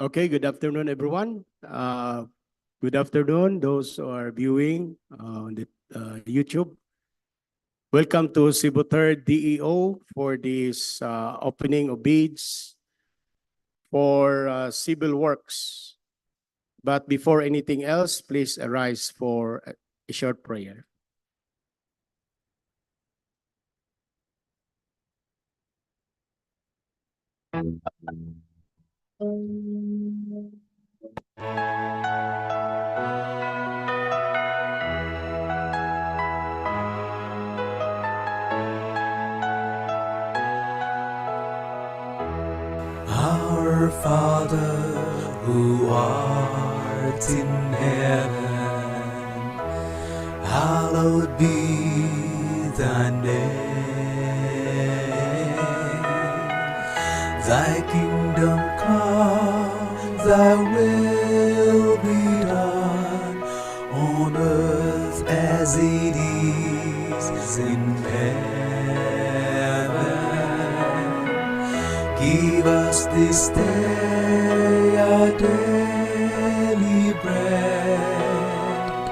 Okay, good afternoon, everyone. Good afternoon, those who are viewing on the YouTube. Welcome to Cebu 3rd DEO for this opening of bids for civil works. But before anything else, please arise for a short prayer. Our Father, who art in heaven, hallowed be thy name. Thy kingdom come, thy will be done, on earth as it is in heaven. Give us this day our daily bread,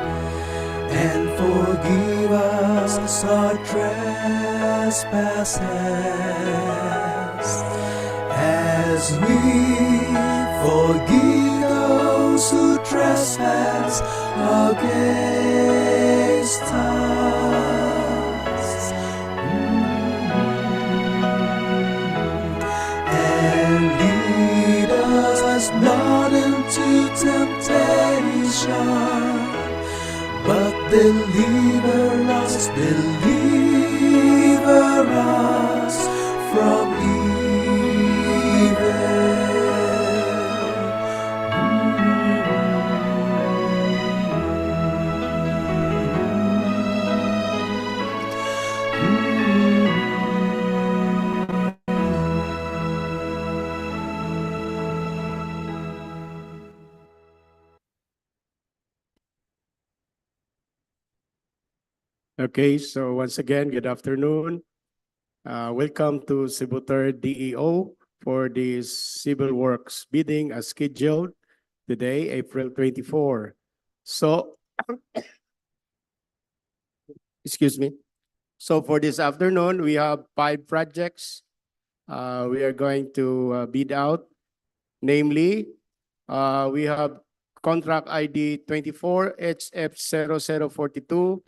and forgive us our trespasses, as we forgive those who trespass against us. And lead us not into temptation, but deliver us from evil. Okay, so once again, good afternoon. Welcome to Cebu 3rd DEO for this civil works bidding as scheduled today, April 24. So, excuse me. So for this afternoon, we have 5 projects we are going to bid out. Namely, we have contract ID 24HF0042.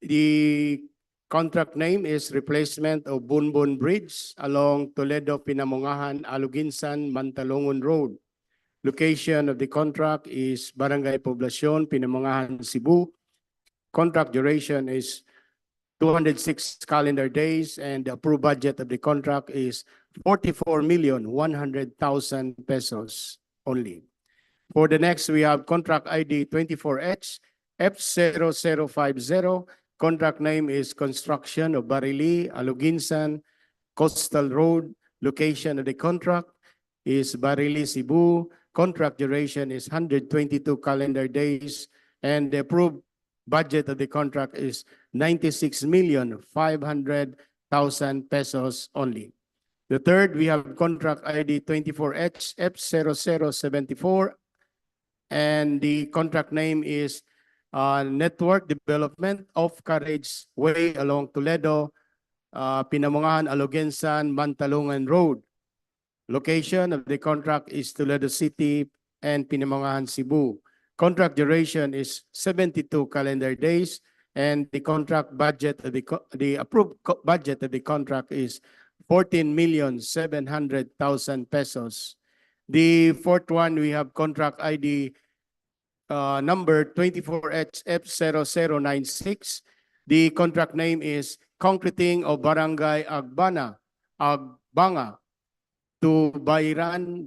The contract name is replacement of Bunbun Bridge along Toledo, Pinamungahan, Aluginsan, Mantalongon Road. Location of the contract is Barangay Poblacion, Pinamungahan, Cebu. Contract duration is 206 calendar days, and the approved budget of the contract is 44,100,000 pesos only. For the next, we have contract ID 24H F0050. Contract name is Construction of Barili, Aluginsan, Coastal Road. Location of the contract is Barili, Cebu. Contract duration is 122 calendar days, and the approved budget of the contract is 96,500,000 pesos only. The third, we have contract ID 24H F0074, and the contract name is Network Development of Carriage Way along Toledo, Pinamungahan, Aluginsan, Mantalongan Road. Location of the contract is Toledo City and Pinamungahan, Cebu. Contract duration is 72 calendar days, and the contract budget of the approved budget of the contract is 14,700,000 pesos. The fourth one, we have contract ID number 24HF0096. The contract name is Concreting of Barangay Agbanga to Bairan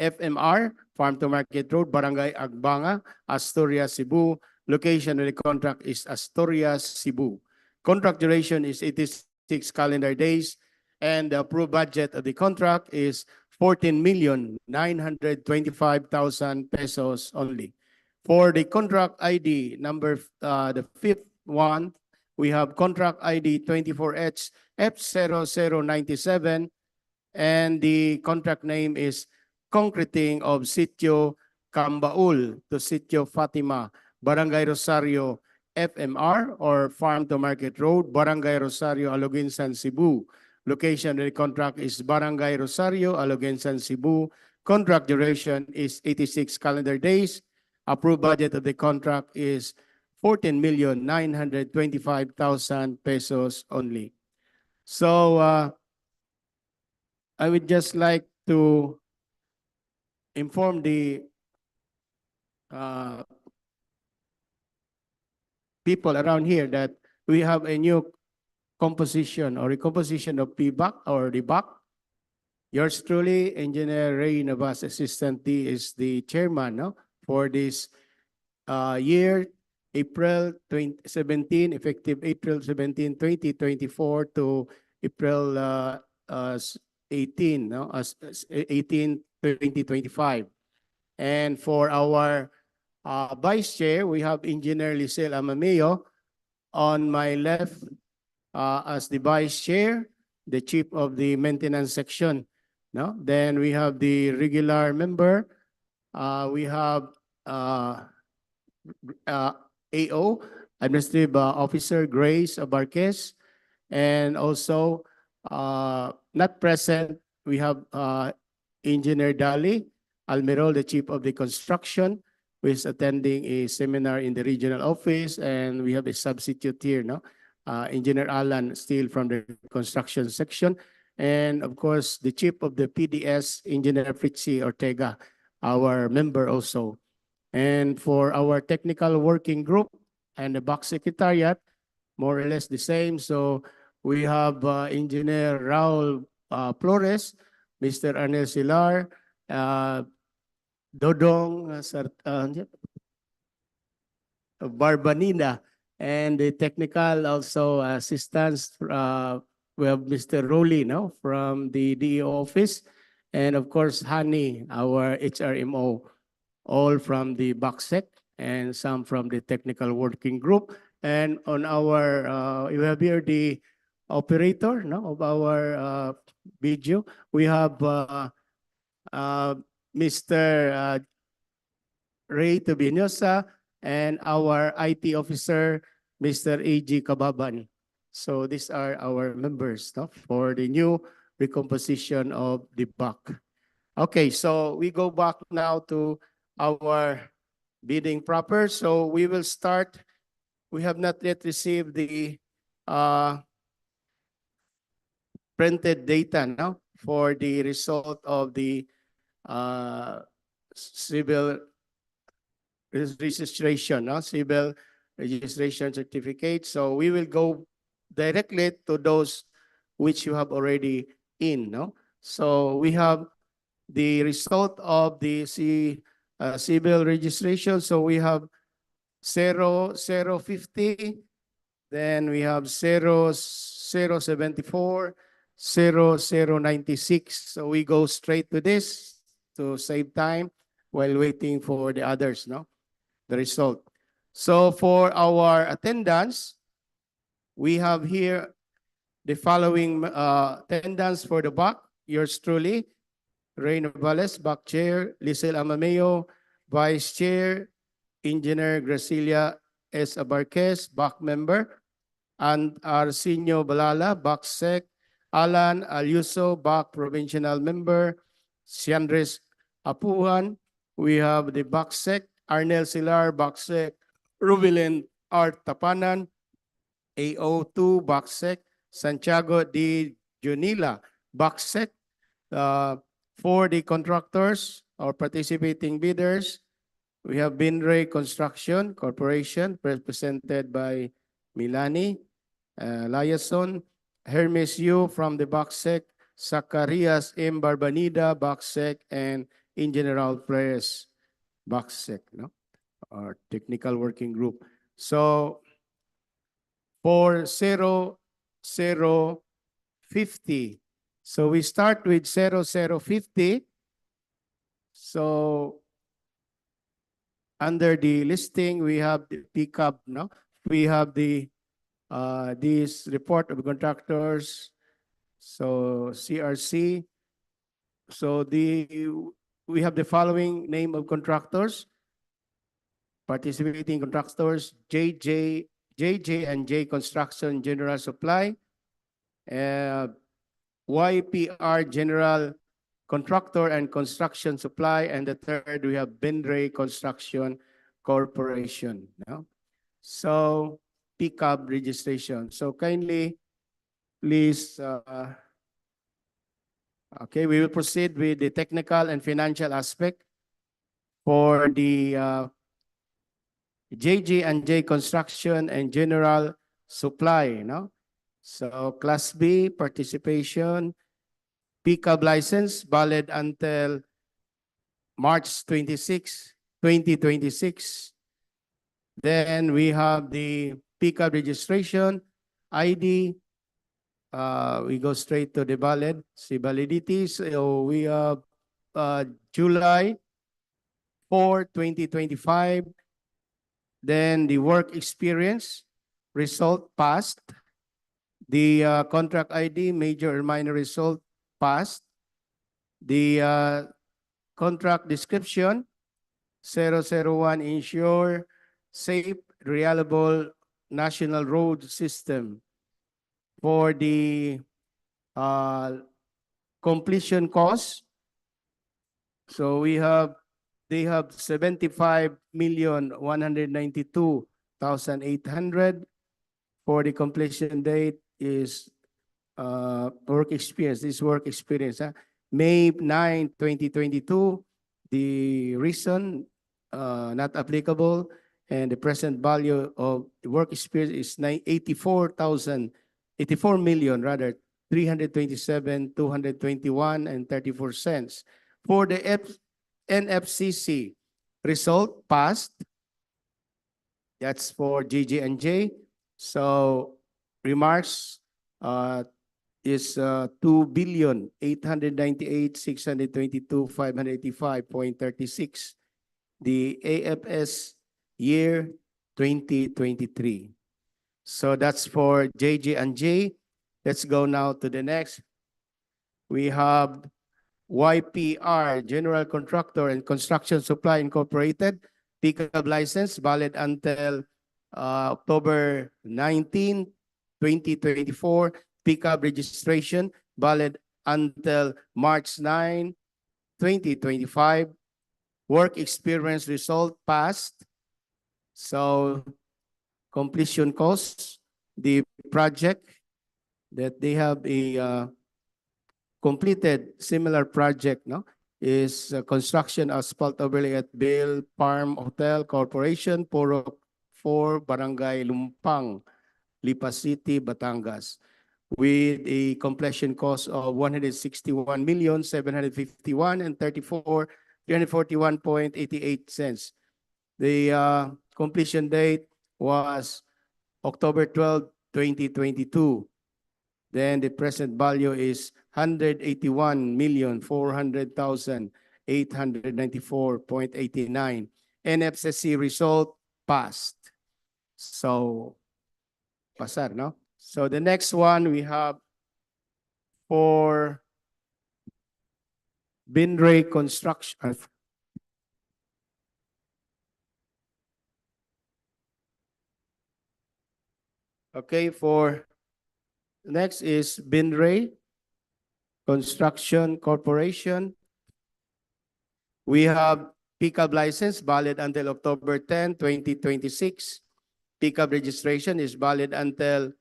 FMR, Farm to Market Road, Barangay Agbanga, Asturias, Cebu. Location of the contract is Asturias, Cebu. Contract duration is 86 calendar days, and the approved budget of the contract is 14,925,000 pesos only. For the contract ID number, the fifth one, we have contract ID 24H F0097, and the contract name is concreting of Sitio Cambaul to Sitio Fatima, Barangay Rosario, FMR, or Farm to Market Road, Barangay Rosario, Aloginsan, Cebu. Location of the contract is Barangay Rosario, Aloginsan, Cebu. Contract duration is 86 calendar days. Approved budget of the contract is 14,925,000 pesos only. So I would just like to inform the people around here that we have a new composition or recomposition of PBAC or the BAC. Yours truly, Engineer Ray Navas, Assistant D, is the chairman, no, for this year, April 2017, effective April 17, 2024 to April 18, no, 18, 2025. And for our vice chair, we have Engineer Lisel Amameo on my left as the vice chair, the chief of the maintenance section. No, then we have the regular member. We have AO, Administrative Officer Grace Abarquez, and also not present, we have Engineer Dali Almerol, the Chief of the Construction, who is attending a seminar in the regional office, and we have a substitute here, no? Engineer Alan, still from the construction section, and of course, the Chief of the PDS, Engineer Fritzy Ortega, our member also. And for our technical working group and the BAC Secretariat, more or less the same. So we have Engineer Raul Flores, Mr. Arnel Silar, Dodong Barbanina, and the technical also assistants. We have Mr. Rowley, no, from the DEO office, and of course, Hani, our HRMO, all from the BACSEC and some from the technical working group. And on our, you have here the operator, no, of our video. We have Mr. Ray Tobinosa and our IT officer, Mr. A.G. Kababan. So these are our members, no, for the new recomposition of the BAC. Okay, so we go back now to our bidding proper. So we will start. We have not yet received the printed data now for the result of the civil registration, no? Civil registration certificate. So we will go directly to those which you have already in, no? So we have the result of the civil registration. So we have 0050, then we have 0074, 0096. So we go straight to this to save time while waiting for the others, no? The result. So for our attendance, we have here the following attendance for the BAC. Yours truly, Ray Navales, BAC Chair, Lisel Amameo, Vice Chair, Engineer Gracilia S. Abarquez, BAC Member, and Arsenio Balala, BAC Sec, Alan Alyuso, BAC Provincial Member, Siandres Apuhan. We have the BAC Sec, Arnel Silar, BAC Sec, Rubilen R. Tapanan, AO2, BAC Sec, Santiago D. Junila, BAC Sec. For the contractors or participating bidders, we have Binray Construction Corporation, represented by Milani Layason, Hermes Yu from the BACSEC, Zacarias M. Barbanida, BACSEC, and Engineer Flores, BACSEC, no? Our technical working group. So for 0050, so we start with 0050. So under the listing, we have the pickup, no? We have the this report of contractors, so CRC. So we have the following name of contractors. Participating contractors, JJ and J Construction General Supply, YPR General Contractor and Construction Supply, and the third we have Benray Construction Corporation. No? So pickup registration. So kindly, please, okay, we will proceed with the technical and financial aspect for the JJ and J Construction and General Supply. No? So Class B, participation, pickup license valid until March 26, 2026. Then we have the pickup registration, ID. We go straight to the valid, see validity. So we have July 4, 2025. Then the work experience, result passed. The contract ID, major or minor result, passed. The contract description, 001, ensure safe, reliable national road system. For the completion cost, so they have 75,192,800. For the completion date is work experience. This work experience, May 9, 2022. The reason not applicable, and the present value of the work experience is 84 million rather, 327,221 and 34 cents. For the NFCC result passed. That's for JJ and J. So remarks is 2,898,622,585.36. The AFS year 2023. So that's for JJ and J. Let's go now to the next. We have YPR, General Contractor and Construction Supply Incorporated, pickup license valid until October 19, 2024. Pickup registration valid until March 9, 2025. Work experience result passed. So completion costs, the project that they have a completed similar project, no, is construction asphalt overlay at Bill Farm Hotel Corporation, Puro 4, Barangay Lumpang, Lipa City, Batangas, with a completion cost of 161,751 and 341.88 cents. The completion date was October 12, 2022. Then the present value is 181,400,894.89. NFCC result passed. So, pasar, no? So the next one we have for Benray Construction. Okay, for next is Benray Construction Corporation. We have pickup license valid until October 10, 2026. Pickup registration is valid until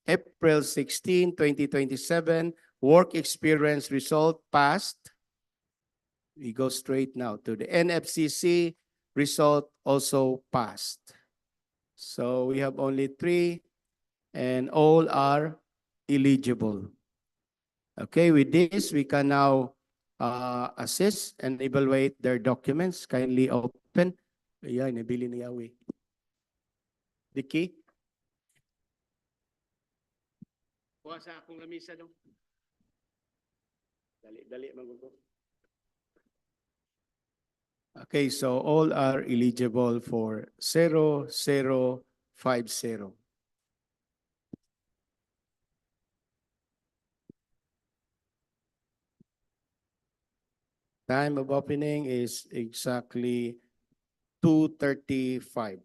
April 16, 2027. Work experience result passed. We go straight now to the NFCC result also passed. So we have only 3 and all are eligible. Okay, with this, we can now assess and evaluate their documents. Kindly open. Ayan, nabili ni Yahweh. The key. Kuha sa akong lamisa dong. Dali, magugo. Okay, so all are eligible for 0050. Time of opening is exactly 2:35.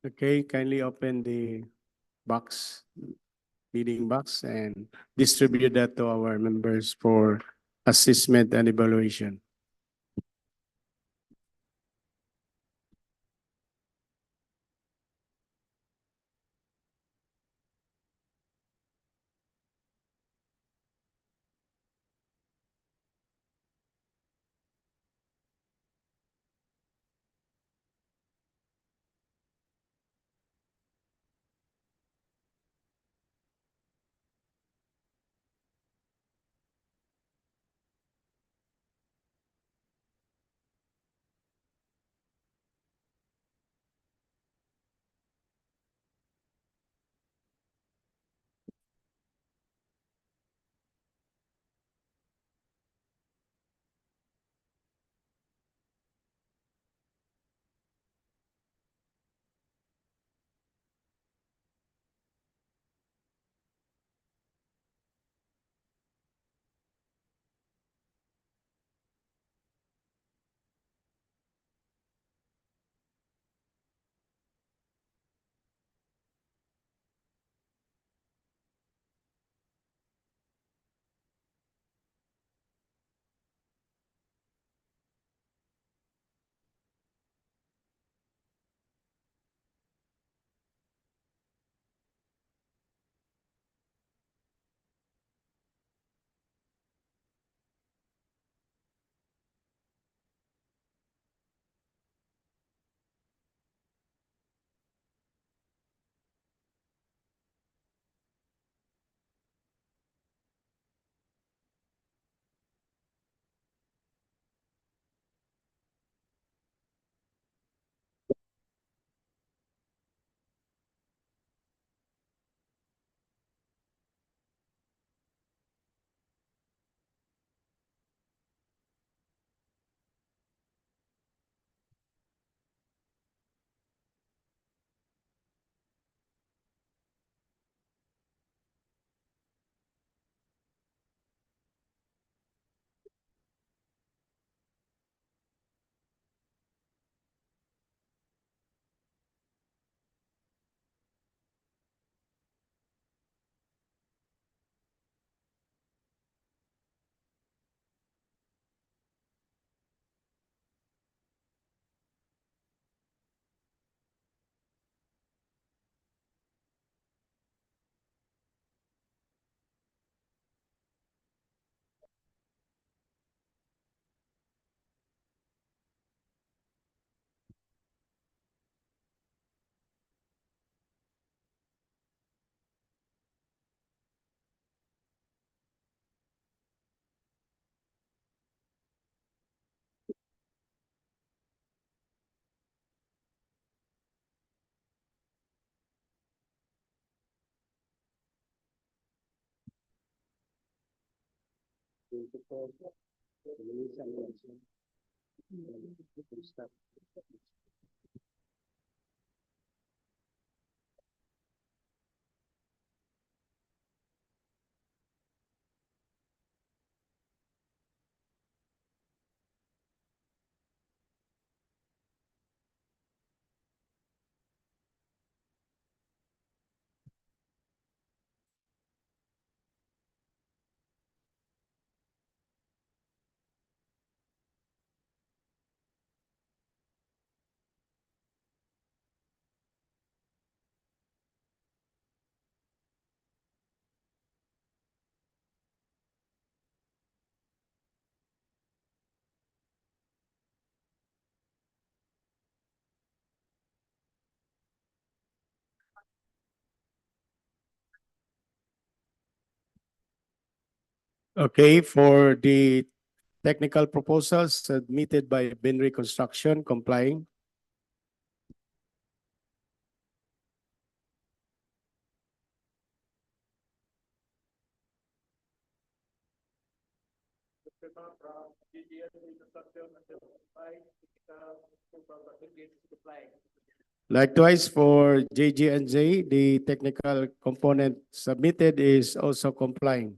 Okay, kindly open the box, bidding box, and distribute that to our members for assessment and evaluation. Okay, for the technical proposals submitted by Benry Construction complying. Likewise, for JG&J, the technical component submitted is also complying.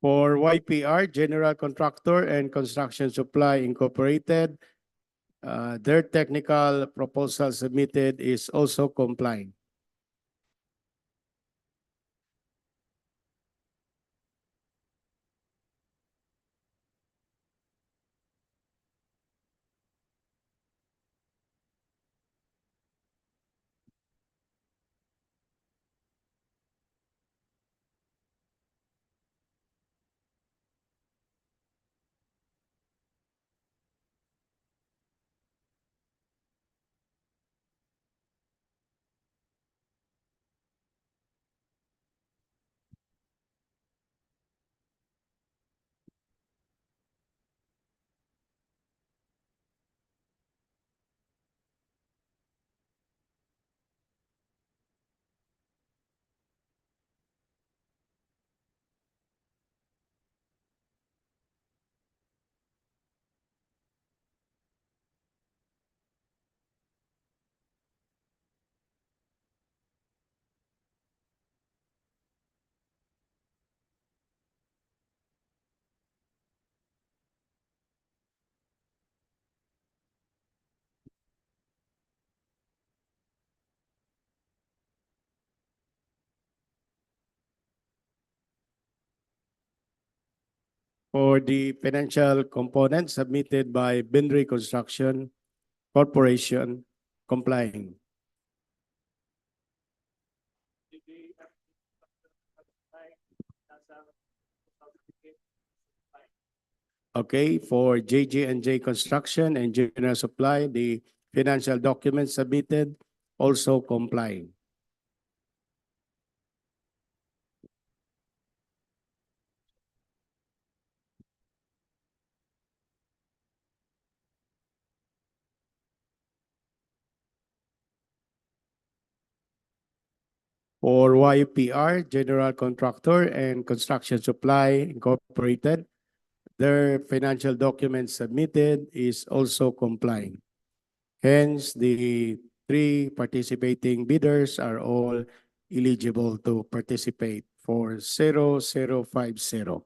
For YPR, General Contractor and Construction Supply Incorporated, their technical proposal submitted is also complying. For the financial component submitted by Benry Construction Corporation complying. Okay, for JG&J Construction and General Supply, the financial documents submitted also complying. For YPR, General Contractor and Construction Supply Incorporated, their financial documents submitted is also complying. Hence, the three participating bidders are all eligible to participate for 0050.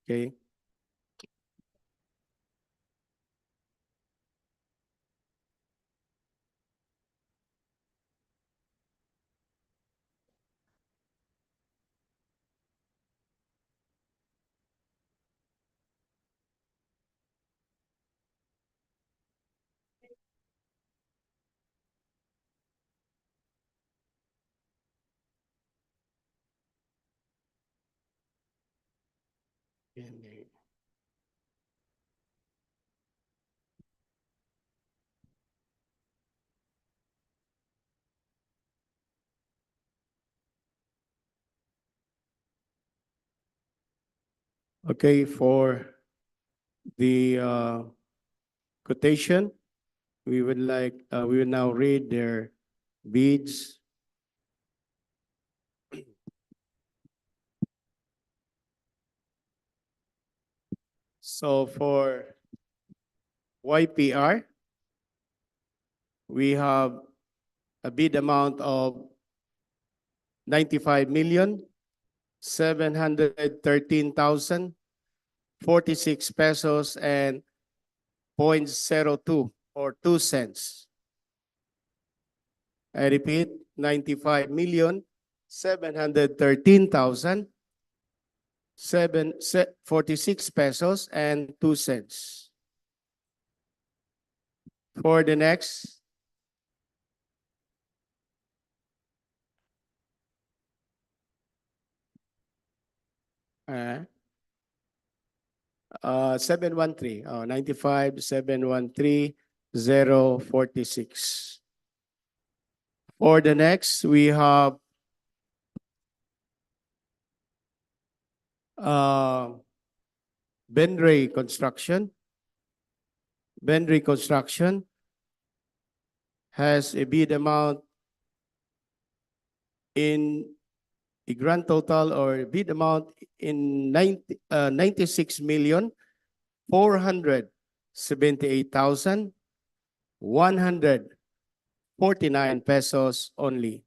Okay. Okay, for the quotation, we will now read their bids. So for YPR, we have a bid amount of 95,713,046 pesos and 0.02 or 2 cents. I repeat, 95,713,746 pesos and 2 cents. For the next, uh, 713, 95,713,046. For the next, we have Benray Construction. Benray Construction has a bid amount in a grand total or bid amount in 96,478,149 pesos only.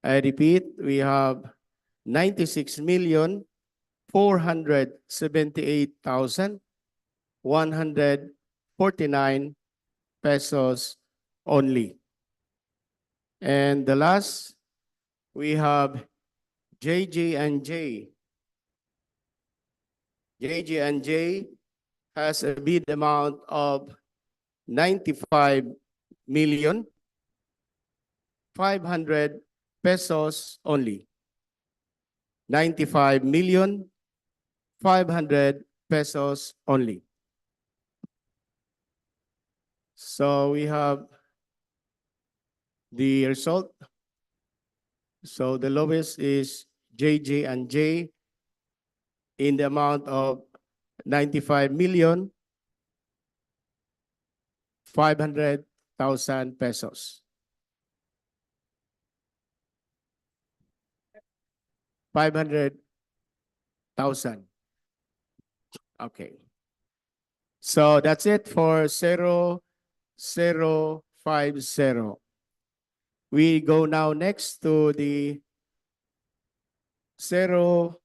I repeat, we have 96,478,149 pesos only. And the last, we have JJ&J. JJ&J has a bid amount of 95,500,000 pesos only. 95,500,000 pesos only. So we have the result. So the lowest is JJ&J in the amount of 95,500,000 pesos. 500,000. Okay. So that's it for 0050. We go now next to the 0074.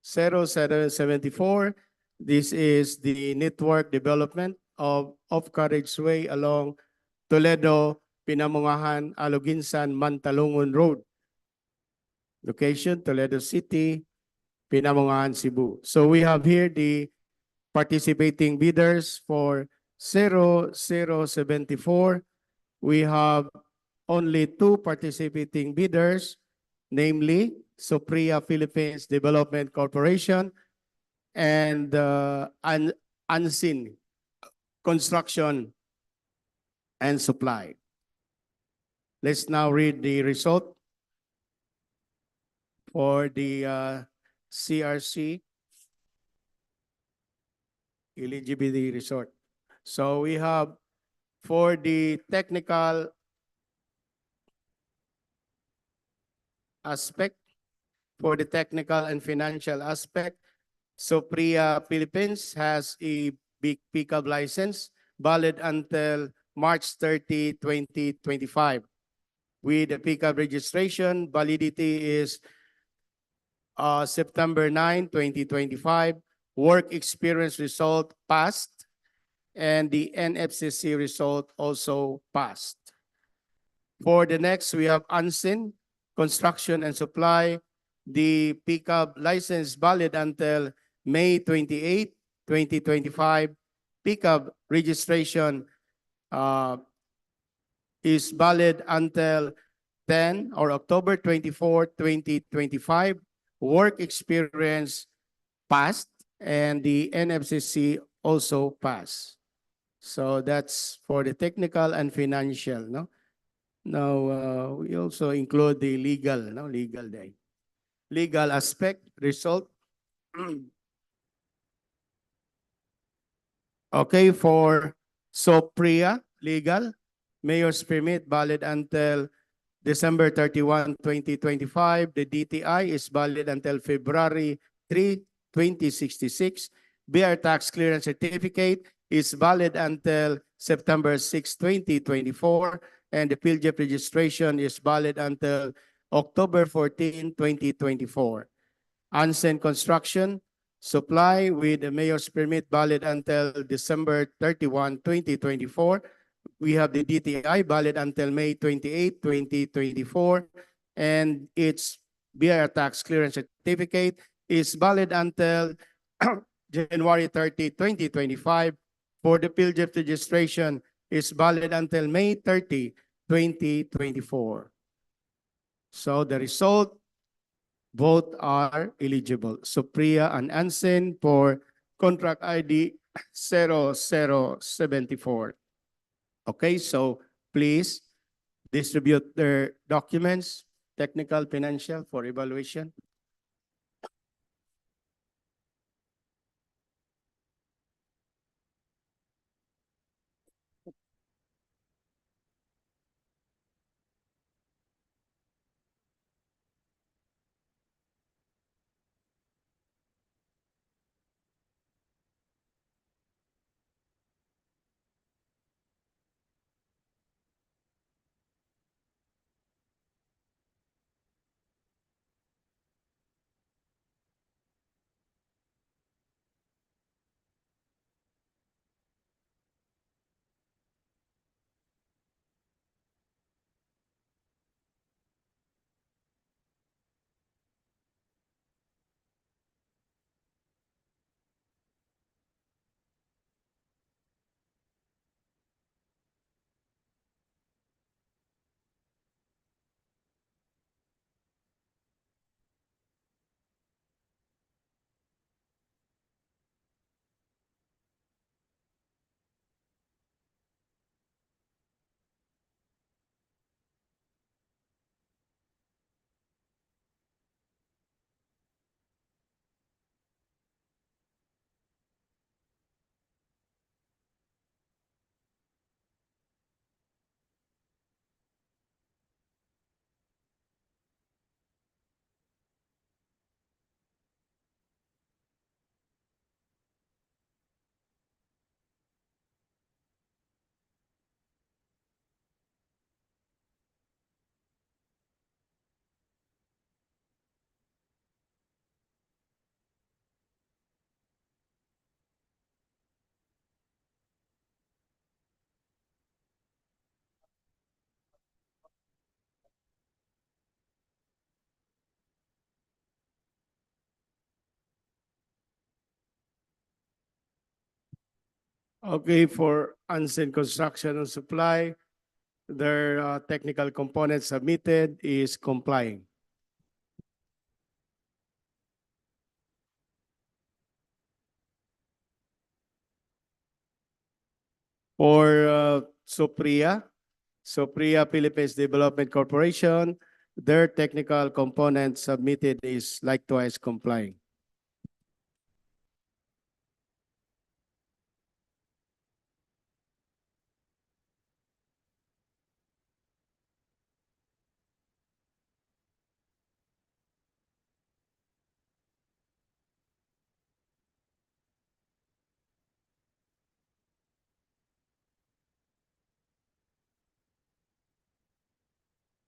0774. This is the network development of Carriageway along Toledo, Pinamungahan, Aluginsan, Mantalungon Road. Location, Toledo City, Pinamungahan, Cebu. So we have here the participating bidders for 0074. We have only 2 participating bidders, namely Sopria Philippines Development Corporation and Unseen Construction and Supply. Let's now read the result for the CRC eligibility resort. So we have for the technical aspect, for the technical and financial aspect, Sopria Philippines has a big pickup license valid until March 30, 2025. With the pickup registration, validity is September 9, 2025. Work experience result passed, and the NFCC result also passed. For the next, we have Unseen Construction and Supply. The pickup license valid until May 28, 2025. Pickup registration is valid until 10 or October 24, 2025, work experience passed, and the NFCC also passed. So that's for the technical and financial, no? Now, we also include the legal, no? Legal day. Legal aspect, result. Okay, for SOPRIA, legal, mayor's permit valid until December 31, 2025. The DTI is valid until February 3, 2066. BR tax clearance certificate is valid until September 6, 2024. And the PhilJEP registration is valid until October 14, 2024. Ansen Construction Supply with the mayor's permit valid until December 31, 2024. We have the DTI valid until May 28, 2024, and its BIR tax clearance certificate is valid until January 30, 2025. For the PhilJEP registration is valid until May 30, 2024. So the result, both are eligible. Supriya and Ansen for contract ID 0074. Okay, so please distribute their documents, technical, financial, for evaluation. Okay, for Ansen Construction and Supply, their technical components submitted is complying. For Supriya Philippines Development Corporation, their technical component submitted is likewise complying.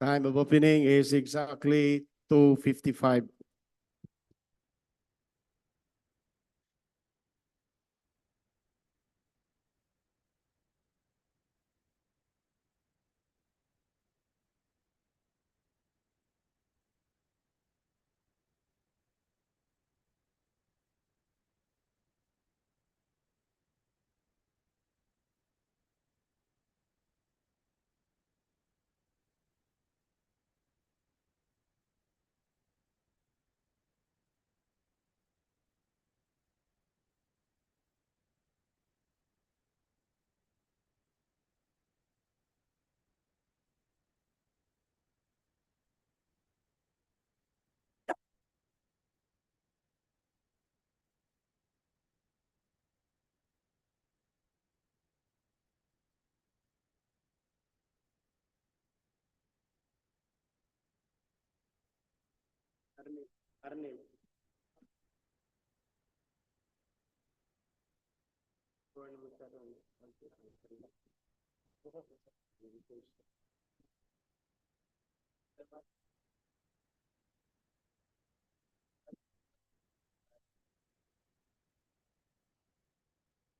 Time of opening is exactly 2:55.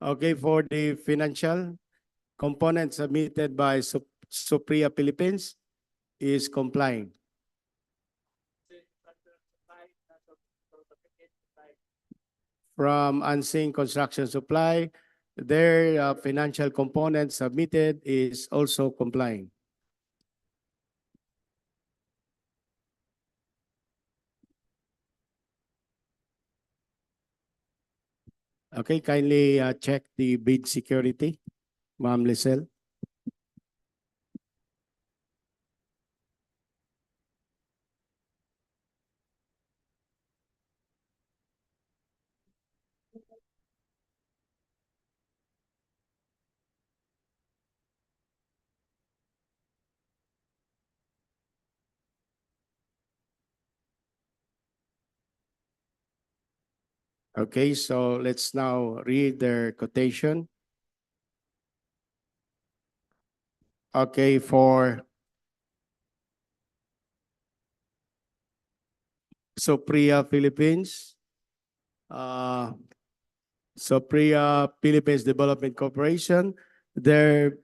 Okay, for the financial component submitted by Supriya Philippines is complying. From Unseen Construction Supply, their financial component submitted is also complying. Okay, kindly check the bid security, Ma'am Lisel. Okay, so let's now read their quotation. Okay, for Supriya Philippines, Supriya Philippines Development Corporation, their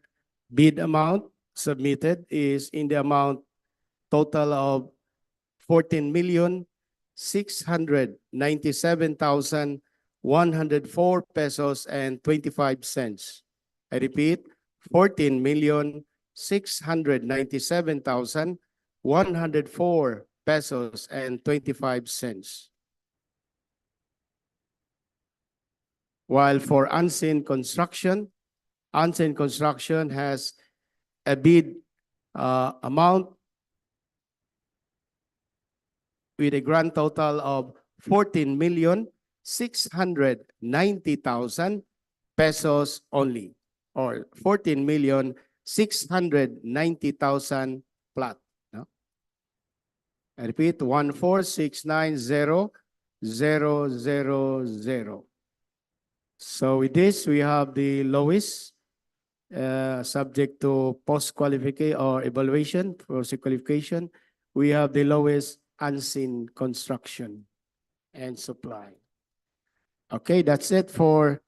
bid amount submitted is in the amount total of 14,697,104 pesos and 25 cents. I repeat, 14,697,104 pesos and 25 cents. While for Unseen Construction has a bid amount with a grand total of 14,690,000 pesos only, or 14,690,000 flat. No? I repeat, 14690,000. So with this, we have the lowest subject to post-qualification or evaluation for qualification. We have the lowest Unseen Construction and Supply. Okay, that's it for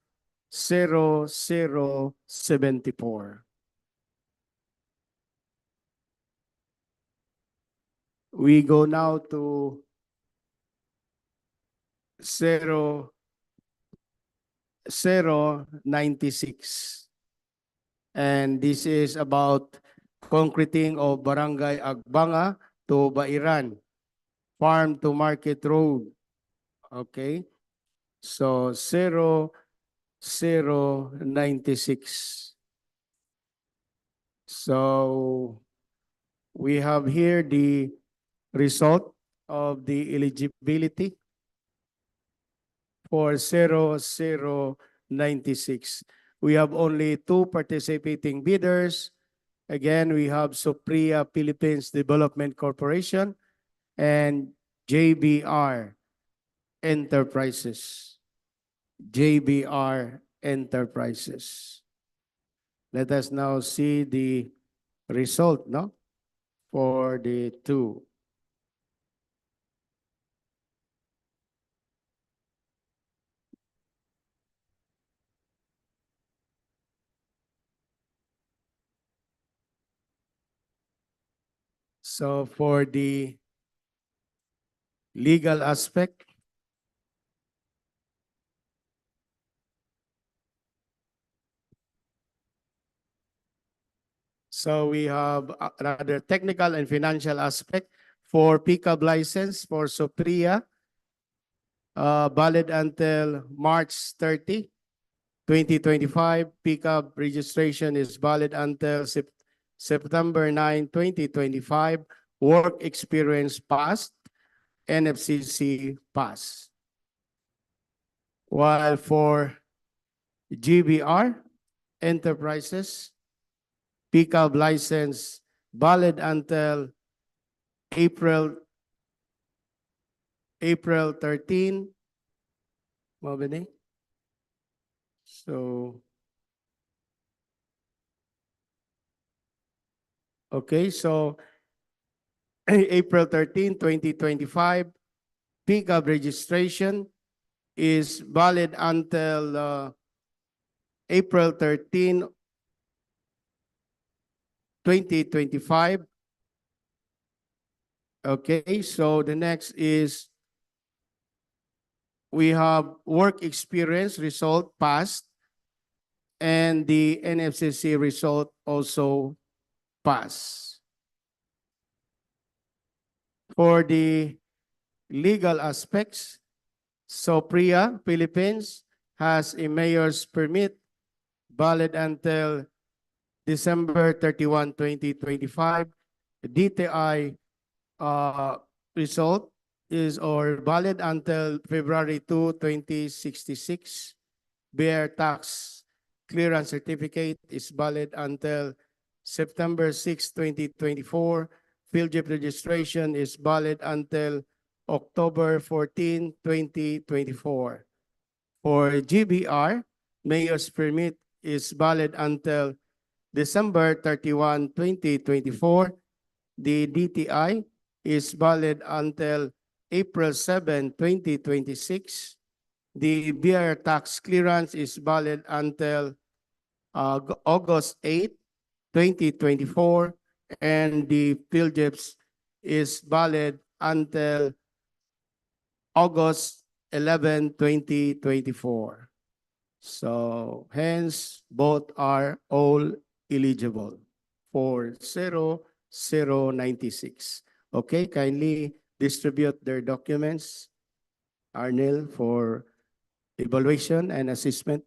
0074. We go now to 0096. And this is about concreting of Barangay Agbanga to Bairan, Farm to Market Road. Okay. So 0096. So we have here the result of the eligibility for 0096. We have only two participating bidders. Again, we have Supriya Philippines Development Corporation and JBR Enterprises. JBR Enterprises. Let us now see the result, no? For the two. So for the legal aspect, so we have another technical and financial aspect for pickup license for Supriya, valid until March 30, 2025. Pickup registration is valid until September 9, 2025. Work experience passed, NFCC pass. While for GBR Enterprises, pickup license valid until April April 13. Mo ba ni? So, okay, so April 13, 2025, pickup registration is valid until April 13, 2025. Okay, so the next is we have work experience result passed and the NFCC result also passed. For the legal aspects, so Priya Philippines has a mayor's permit valid until December 31, 2025. DTI result is or valid until February 2, 2066. Bear tax clearance certificate is valid until September 6, 2024. Field trip registration is valid until October 14, 2024. For GBR, mayor's permit is valid until December 31, 2024. The DTI is valid until April 7, 2026. The beer tax clearance is valid until August 8, 2024, and the field trips is valid until August 11, 2024. So hence, both are all eligible for 0096. Okay, kindly distribute their documents, Arnel, for evaluation and assessment.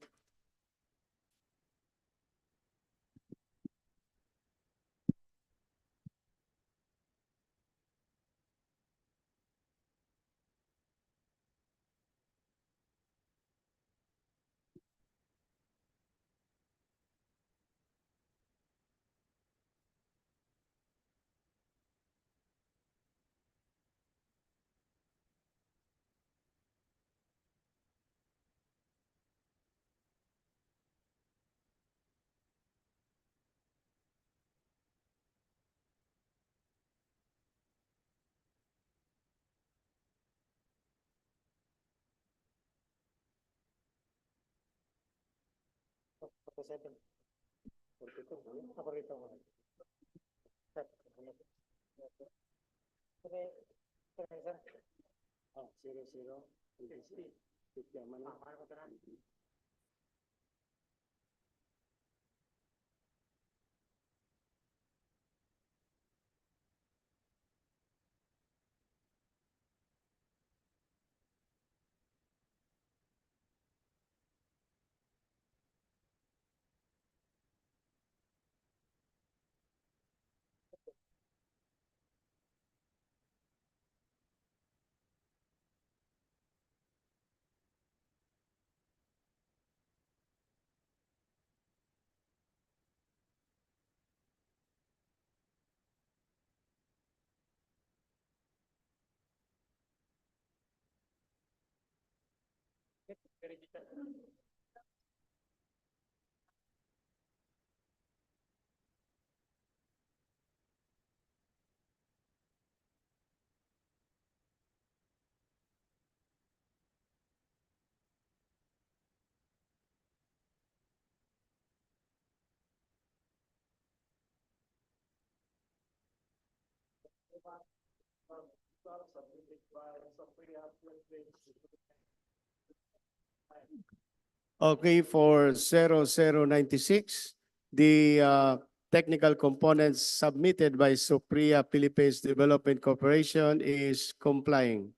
Okay, for 0096, the technical components submitted by Supriya Philippines Development Corporation is complying.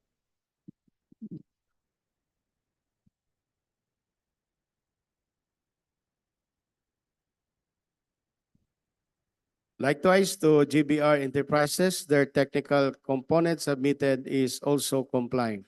Likewise, to GBR Enterprises, their technical component submitted is also complying.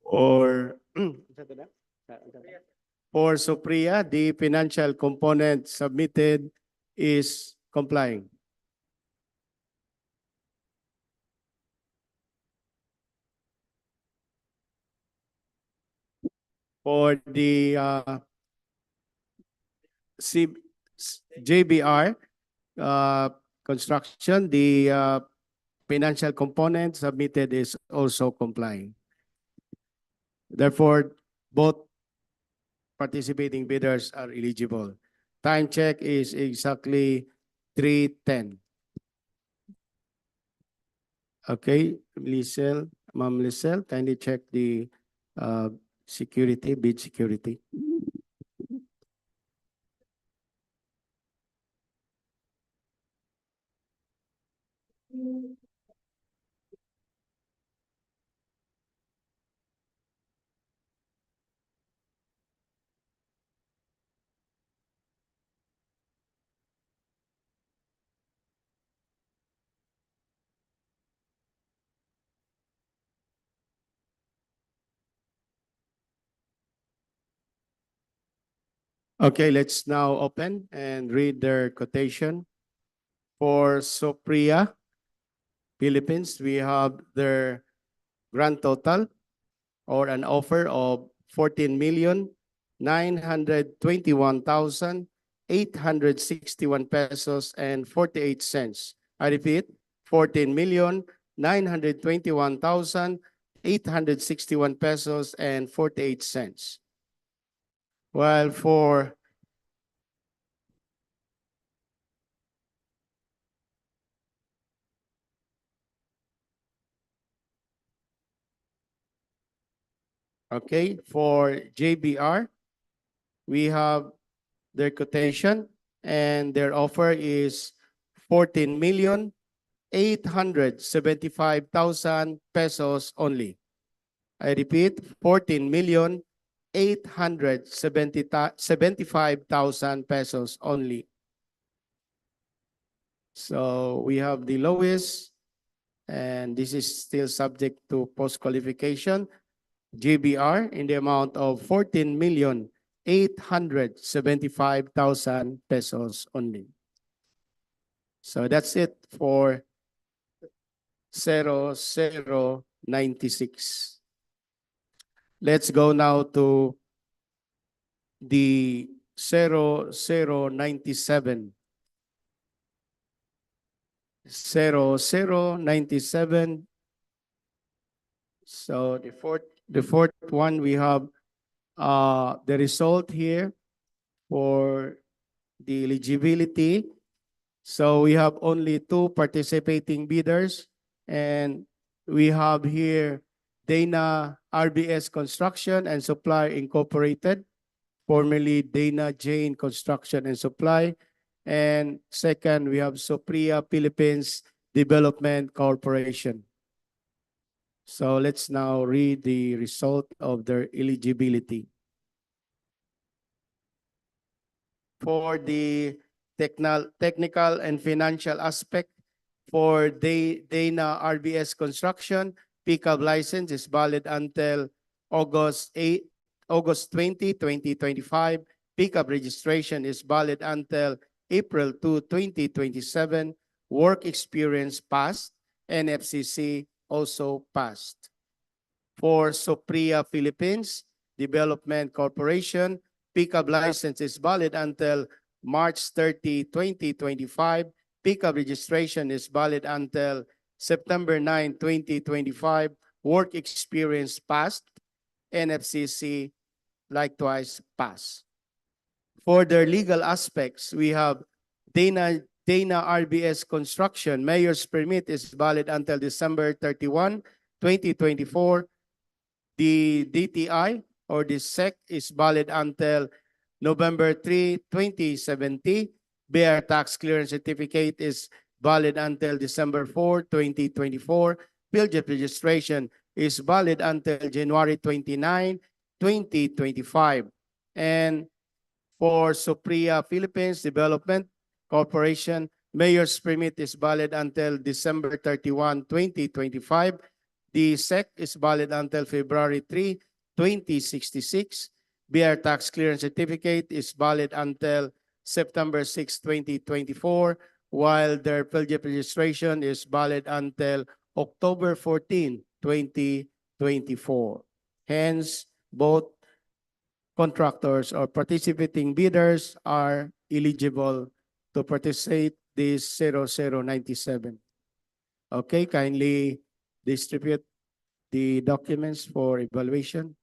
Or for Supriya, the financial component submitted is complying. For the C, JBR construction, the financial component submitted is also complying. Therefore, both participating bidders are eligible. Time check is exactly 3:10. Okay, Lisel, Ma'am Lisel, kindly check the security, bid security. Okay, let's now open and read their quotation. For Supriya, Philippines, we have their grand total or an offer of 14,921,861 pesos and 48 cents. I repeat, 14,921,861 pesos and 48 cents. While for okay, for JBR, we have their quotation and their offer is 14,875,000 pesos only. I repeat, 14,875,000 pesos only. So we have the lowest, and this is still subject to post-qualification, JBR in the amount of 14,875,000 pesos only. So that's it for 0096. Let's go now to the 0097. 0097. So the fourth one, we have the result here for the eligibility. So we have only 2 participating bidders, and we have here Dana RBS Construction and Supply Incorporated, formerly Dana Jane Construction and Supply. And second, we have Supriya Philippines Development Corporation. So let's now read the result of their eligibility. For the technical and financial aspect, for Dana RBS Construction, pickup license is valid until August 20, 2025. Pickup registration is valid until April 2, 2027. Work experience passed. NFCC also passed. For Supriya Philippines Development Corporation, pickup license is valid until March 30, 2025. Pickup registration is valid until September 9, 2025. Work experience passed. NFCC likewise passed. For their legal aspects, we have Dana RBS Construction. Mayor's permit is valid until December 31, 2024. The DTI or the SEC is valid until November 3, 2070. BR tax clearance certificate is valid until December 4, 2024. PhilJet registration is valid until January 29, 2025. And for Supriya Philippines Development Corporation. Mayor's permit is valid until December 31, 2025. The SEC is valid until February 3, 2066. BR tax clearance certificate is valid until September 6, 2024, while their PhilJEP registration is valid until October 14, 2024. Hence, both contractors or participating bidders are eligible to participate this 0097. Okay, kindly distribute the documents for evaluation.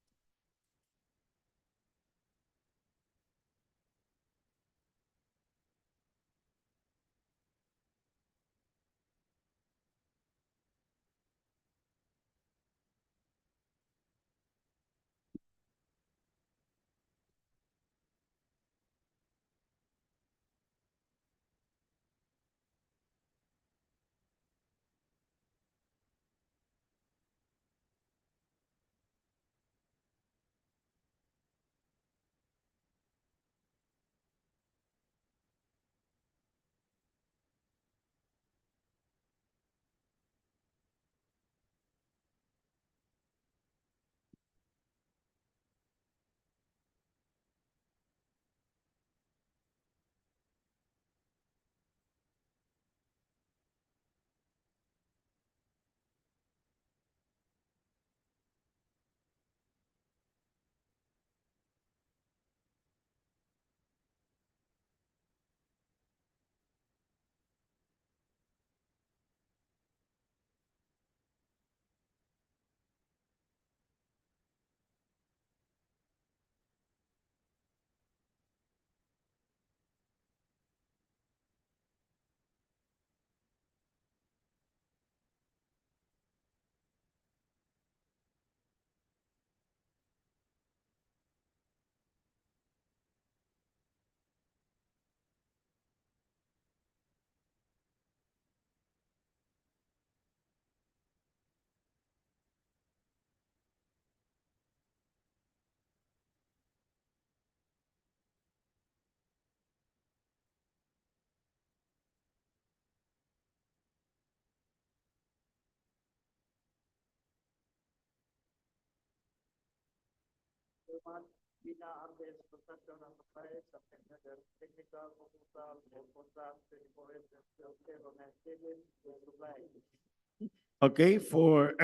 Okay, for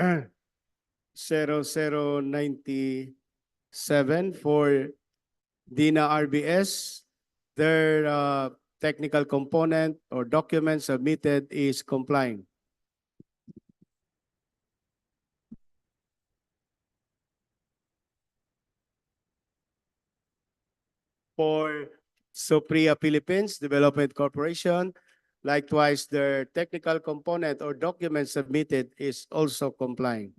0097 for Dina RBS, their technical component or document submitted is complying. For Sopria Philippines Development Corporation, likewise, their technical component or document submitted is also complying.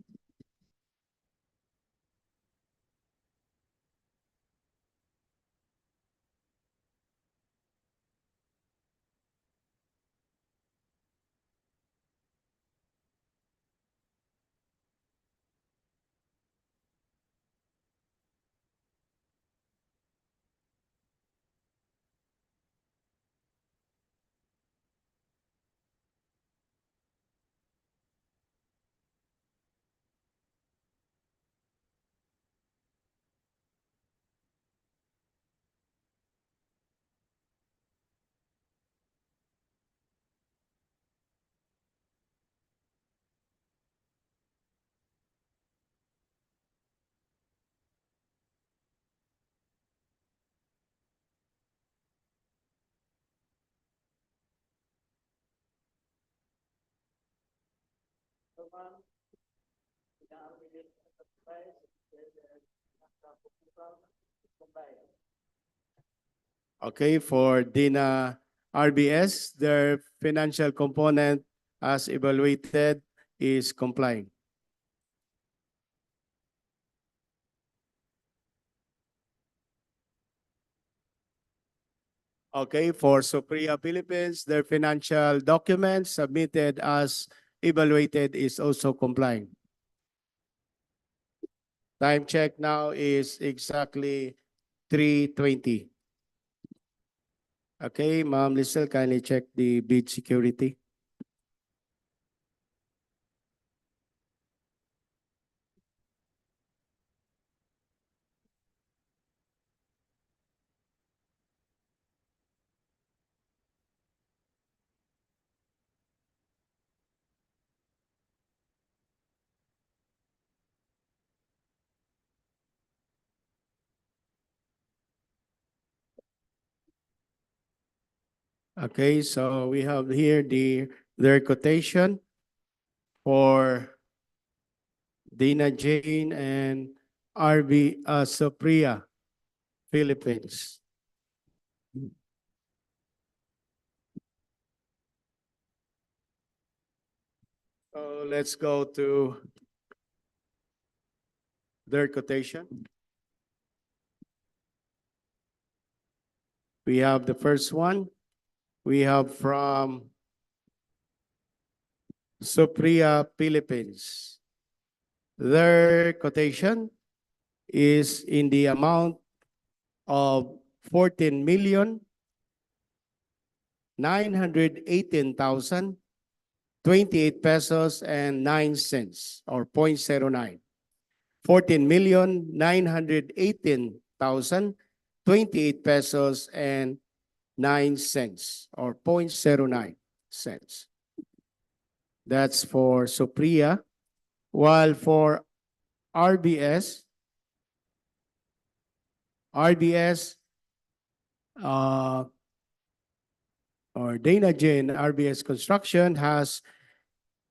Okay, for Dina RBS, their financial component as evaluated is complying. Okay, for Sopria Philippines, their financial documents submitted as evaluated is also complying. Time check now is exactly 3:20. Okay, Ma'am Lizelle, kindly check the bid security. Okay, so we have here their quotation for Dina Jane and RB Sopriya, Philippines. So let's go to their quotation. We have the first one. We have from Sopriya, Philippines. Their quotation is in the amount of 14,918,028 pesos and 9 cents or 0.09. 14,918,028 pesos and 9 cents or 0.09 cents. That's for Sopriya. While for RBS, uh, or Dana Jane RBS Construction has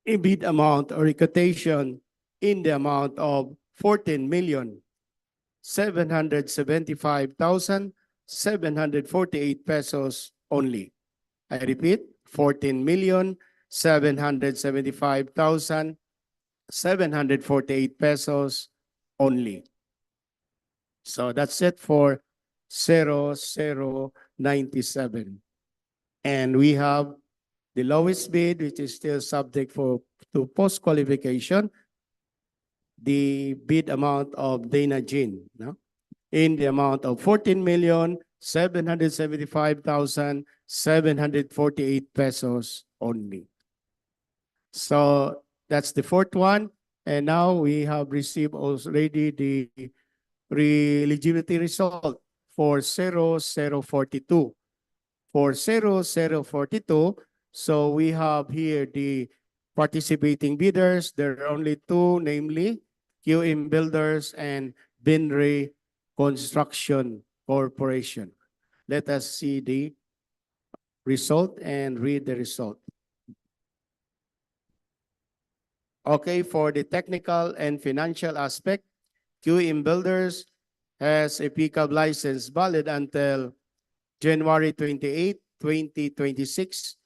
a bid amount or a quotation in the amount of 14,775,748 pesos only. I repeat, 14,775,748 pesos only. So that's it for 0097. And we have the lowest bid, which is still subject to post-qualification, the bid amount of Dana Jean, no? In the amount of 14,775,748 pesos only. So that's the fourth one. And now we have received already the eligibility result for 0042. For 0042, so we have here the participating bidders. There are only two, namely QM Builders and Binray Construction Corporation. Let us see the result and read the result. Okay, for the technical and financial aspect, QM Builders has a pickup license valid until January 28, 2026,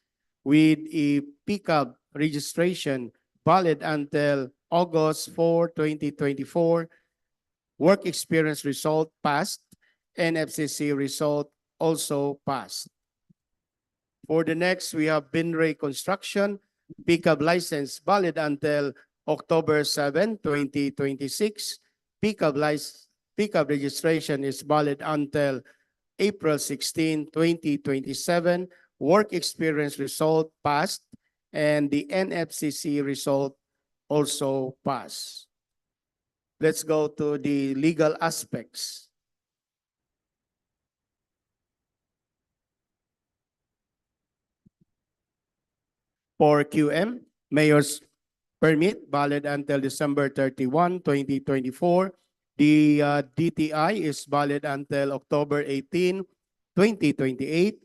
with a pickup registration valid until August 4, 2024. Work experience result passed. NFCC result also passed. For the next, we have Binray Construction, pickup license valid until October 7, 2026. Pickup registration is valid until April 16, 2027. Work experience result passed, and the NFCC result also passed. Let's go to the legal aspects. For QM, mayor's permit valid until December 31, 2024. The DTI is valid until October 18, 2028.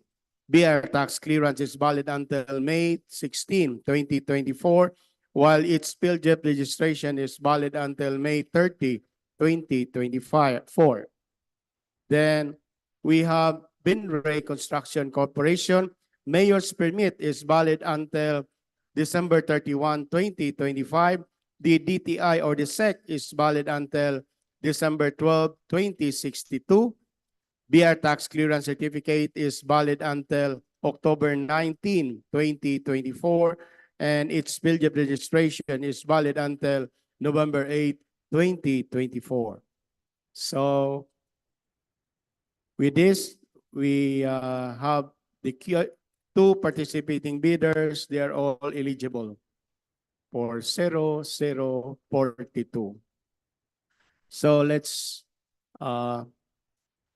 BR tax clearance is valid until May 16, 2024, while its PhilJEP registration is valid until May 30, 2024. Then we have Binray Construction Corporation. Mayor's permit is valid until December 31, 2025. The DTI or the SEC is valid until December 12, 2062. BR tax clearance certificate is valid until October 19, 2024. And its PhilJEP registration is valid until November 8, 2024. So with this, we have the two participating bidders, they are all eligible for 0042. So let's now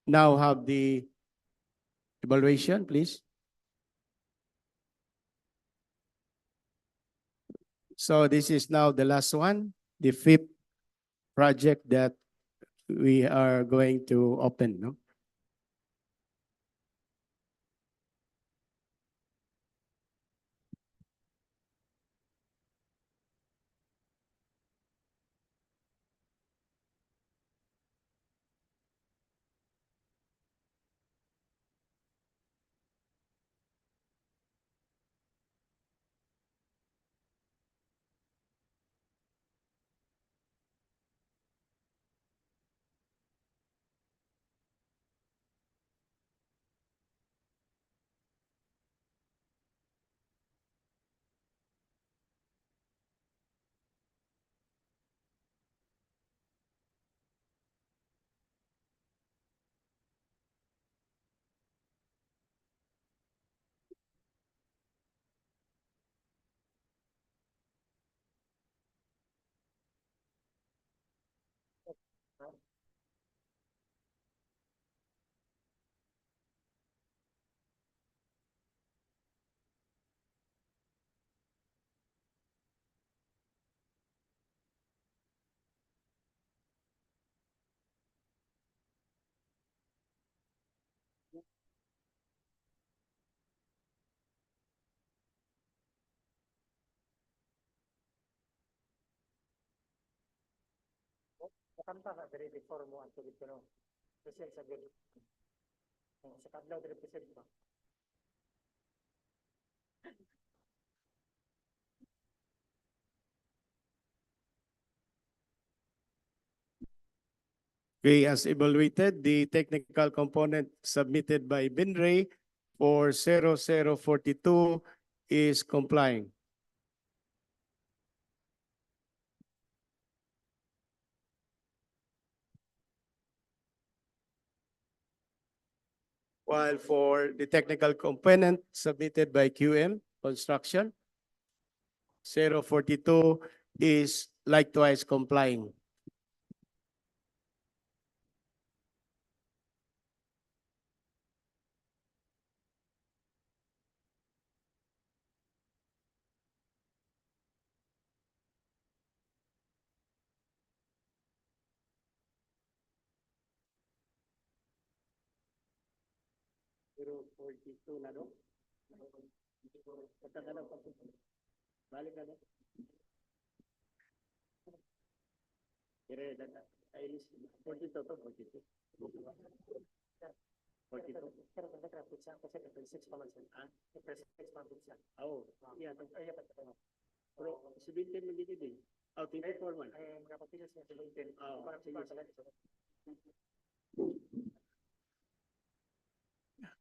have the evaluation, please. So this is now the last one, the fifth project that we are going to open, no? Okay, as evaluated, the technical component submitted by Binray for 0042 is complying. While for the technical component submitted by QM Construction, 042 is likewise complying.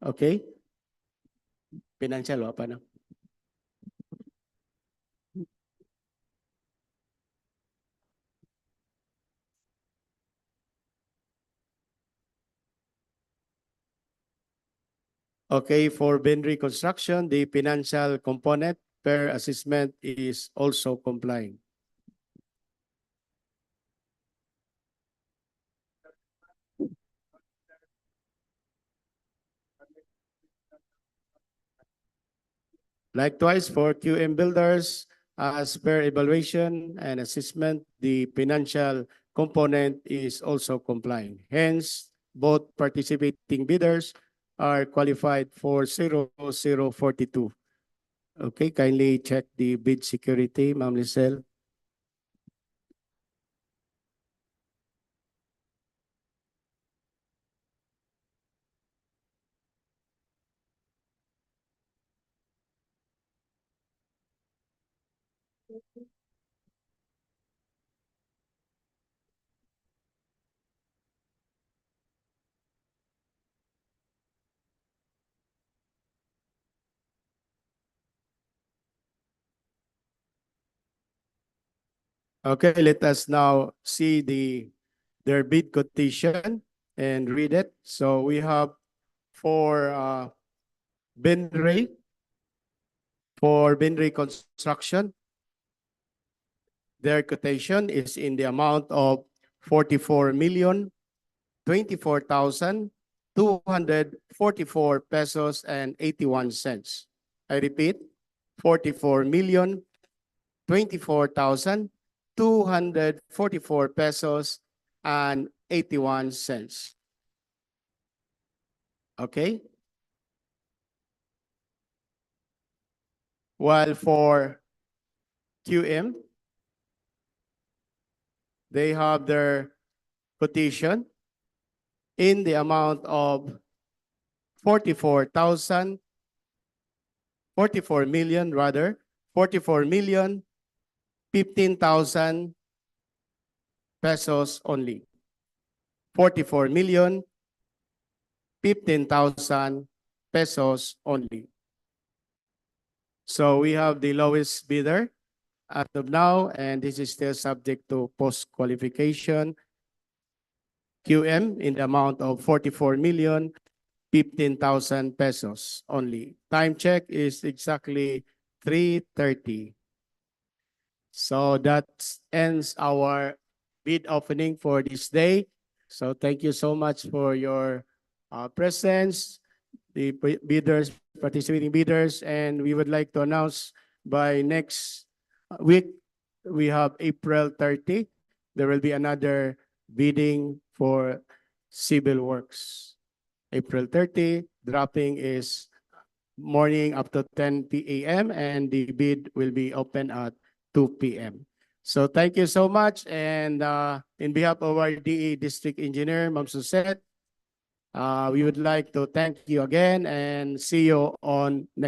Okay. Financial, apa na? Okay, for Benry Construction, the financial component per assessment is also complying. Likewise, for QM Builders, as per evaluation and assessment, the financial component is also complying. Hence, both participating bidders are qualified for 0042. Okay, kindly check the bid security, Ma'am Lizelle. Okay, let us now see their bid quotation and read it. So we have for Benray for Benray Construction. Their quotation is in the amount of 44,024,244 pesos and 81 cents. I repeat, 44,024,244 pesos and 81 cents. Okay? While for QM, they have their quotation in the amount of 44 million rather, 44,015,000 pesos only. 44,015,000 pesos only. So we have the lowest bidder as of now, and this is still subject to post-qualification. QM in the amount of 44,015,000 pesos only. Time check is exactly 3:30. So that ends our bid opening for this day. So thank you so much for your presence, the bidders, participating bidders, and we would like to announce by next week, we have April 30. There will be another bidding for civil works. April 30, dropping is morning up to 10 p.m. and the bid will be open at 2 p.m. So thank you so much. And in behalf of our DE District Engineer, Ma'am Suzette, we would like to thank you again and see you on next